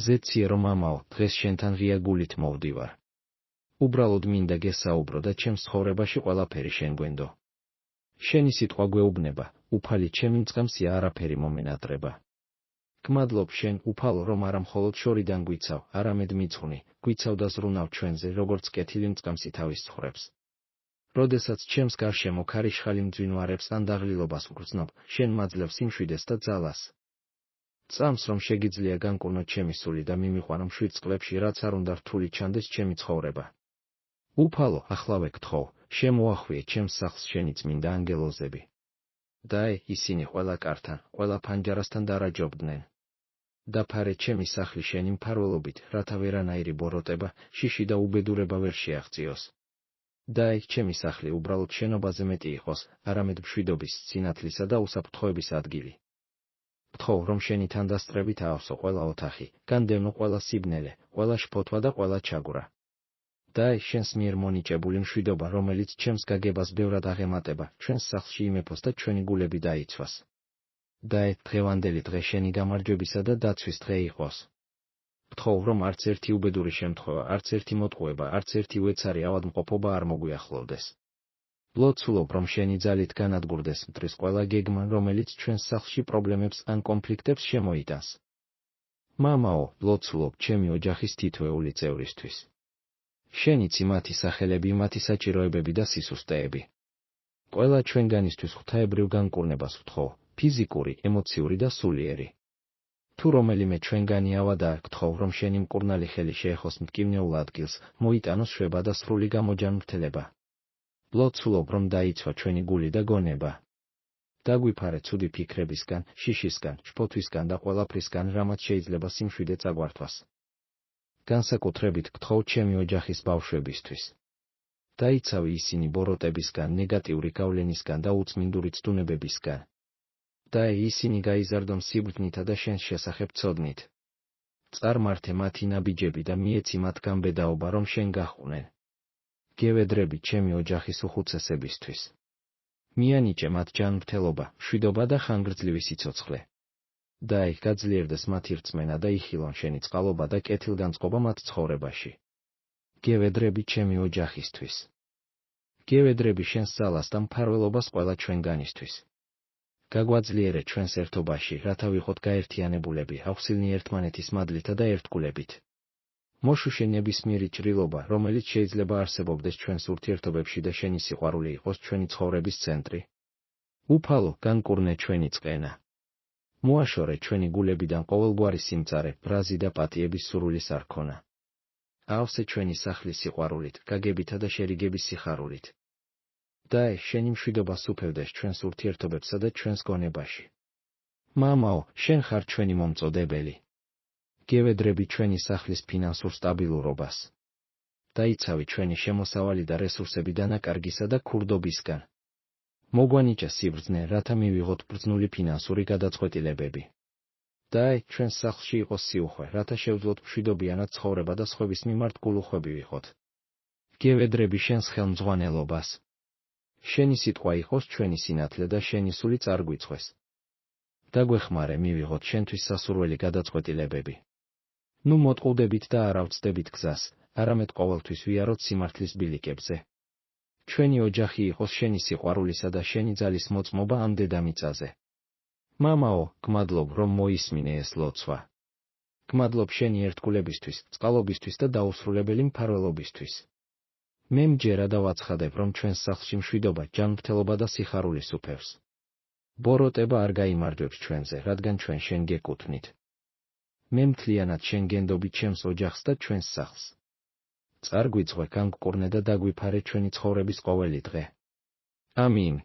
ზეციე რომ მამაო, დღეს შენთან ღია გულით მოვდივარ. უბრალოდ მინდა გესაუბრო და ჩემს ცხოვრებაში ყველაფერი შენ გვენდო. შენი სიტყვა გვეუბნება, უფალი ჩემი მწყემსია არაფერი მომენატრება. გმადლობ შენ, უფალო, რომ არა მხოლოდ შორიდან გვიცავ, არამედ მიძღვნი, გვიცავ და ზრუნავ ჩვენზე, როგორც კეთილი მწყემსი თავის ცხვრებს. როდესაც ჩემს გარშემო ქარიშხალი მძვინვარებს ან დაღლილობას ვგრძნობ, შენ მაძლევ სიმშვიდეს და ძალას. წამს რომ შეგიძლია განკურნო ჩემი სული და მიმიყვანო მშვიდ წყლებში, რაც არ უნდა რთული ჩანდეს ჩემი ცხოვრება. უფალო, ახლავე გთხოვ, შემოახვიე ჩემს სახლს შენი წმინდა ანგელოზები. დაე, ისინი ყველა კართან, ყველა ფანჯარასთან დარაჯობდნენ. დაფარე ჩემი სახლი შენი მფარველობით, რათა ვერანაირი ბოროტება, შიში და უბედურება ვერ შეაღწიოს. დაე, ჩემი სახლი უბრალოდ შენობაზე მეტი იყოს, არამედ მშვიდობის, სინათლისა და უსაფრთხოების ადგილი. გთხოვ, რომ შენი თანდასწრებით აავსო ყველა ოთახი, განდევნო ყველა სიბნელე, ყველა შფოთვა და ყველა ჩაგვრა. დაე, შენს მიერ მონიჭებული მშვიდობა, რომელიც ჩემს გაგებას ბევრად აღემატება, ჩვენს სახლში იმეფოს და ჩვენი გულები დაიცვას. დაე, დღევანდელი დღე შენი გამარჯვებისა და დაცვის დღე იყოს. გთხოვ, რომ არც ერთი უბედური შემთხვევა, არც ერთი მოტყუება, არც ერთი უეცარი ავადმყოფობა არ მოგვიახლოვდეს. ლოცულობ, რომ შენი ძალით განადგურდეს მტრის ყველა გეგმა, რომელიც ჩვენს სახლში პრობლემებს ან კონფლიქტებს შემოიტანს. მამაო, ლოცულობ ჩემი ოჯახის თითოეული წევრისთვის. შენიცი მათი სახელები, მათი საჭიროებები და სისუსტეები. ყველა ჩვენგანისთვის ღვთაებრივ განკურნებას ვთხოვ, ფიზიკური, ემოციური და სულიერი. თუ რომელიმე ჩვენგანი ავადაა, გთხოვ, რომ შენი მკურნალი ხელი შეეხოს მტკივნეულ ადგილს, მოიტანოს შვება და სრული გამოჯანმრთელება. ლოცულობ, რომ დაიცვა ჩვენი გული და გონება. დაგვიფარე ცუდი ფიქრებისგან, შიშისგან, შფოთვისგან და ყველაფრისგან, რამაც შეიძლება სიმშვიდე წაგვართვას. განსაკუთრებით გთხოვ ჩემი ოჯახის ბავშვებისთვის. დაიცავი ისინი ბოროტებისგან, ნეგატიური გავლენისგან და უწმინდური ცდუნებებისგან. დაე, ისინი გაიზარდონ სიბრძნითა და შენს შესახებ ცოდნით. წარმართე მათი ნაბიჯები და მიეცი მათ გამბედაობა, რომ შენ გაჰყვნენ. გევედრები ჩემი ოჯახის უხუცესებისთვის. მიანიჭე მათ ჯანმრთელობა, მშვიდობა და ხანგრძლივი სიცოცხლე. დაე, გაძლიერდეს მათი რწმენა და იხილონ შენი წყალობა და კეთილგანწყობა მათ ცხოვრებაში. გევედრები ჩემი ოჯახისთვის. გევედრები შენს ძალას და მფარველობას ყველა ჩვენგანისთვის. გაგვაძლიერე ჩვენს ერთობაში, რათა ვიყოთ გაერთიანებულები, ავხსილნი ერთმანეთის მადლითა და ერთგულებით. მოშუშე ნებისმიერი ჭრილობა, რომელიც შეიძლება არსებობდეს ჩვენს ურთიერთობებში და შენი სიყვარული იყოს ჩვენი ცხოვრების ცენტრი. უფალო, განკურნე ჩვენი წყენა. მოაშორე ჩვენი გულებიდან ყოველგვარი სიმწარე, ბრაზი და პატიების სურვილის არქონა. ავსე ჩვენი სახლის სიყვარულით, გაგებითა და შერიგების სიხარულით. დაე, შენი მშვიდობა სუფევდეს ჩვენს ურთიერთობებსა და ჩვენს გონებაში. მამაო, შენ ხარ ჩვენი მომწოდებელი. გევედრები ჩვენი სახლის ფინანსურ სტაბილურობას. დაიცავი ჩვენი შემოსავალი და რესურსები დანაკარგისა და ქურდობისგან. მოგვანიჭა სიბრძნე, რათა მივიღოთ ბრძნული ფინანსური გადაწყვეტილებები. დაე, ჩვენს სახლში იყოს სიუხვე, რათა შევძლოთ მშვიდობიანად ცხოვრება და სხვების მიმართ გულუხვები ვიყოთ. გევედრები შენს ხელმძღვანელობას. შენი სიტყვა იყოს ჩვენი სინათლე და შენი სული წარგვიცხვეს. დაგვეხმარე მივიღოთ შენთვის სასურველი გადაწყვეტილებები. ნუ მოტყუდებით და არ ავწდებით გზას, არამედ ყოველთვის ვიაროთ სიმართლის ბილიკებზე. ჩვენი ოჯახი იყოს შენი სიყვარულისა და შენი ძალის მოწმობა ამ დედამიწაზე. მამაო, გმადლობ, რომ მოისმინე ეს ლოცვა. გმადლობ შენი ერთგულებისთვის, წყალობისთვის და დაუსრულებელი მფარველობისთვის. მე მჯერა და ვაცხადებ, რომ ჩვენს სახლში მშვიდობა, ჯანმრთელობა და სიხარული სუფევს. ბოროტება არ გაიმარჯვებს ჩვენზე, რადგან ჩვენ შენ გეკუთვნით. მე მთლიანად შენ გენდობი ჩემს ოჯახს და ჩვენს სახლს. წარგვიძღვე, განგკურნე და დაგვიფარე ჩვენი ცხოვრების ყოველი დღე. ამინ.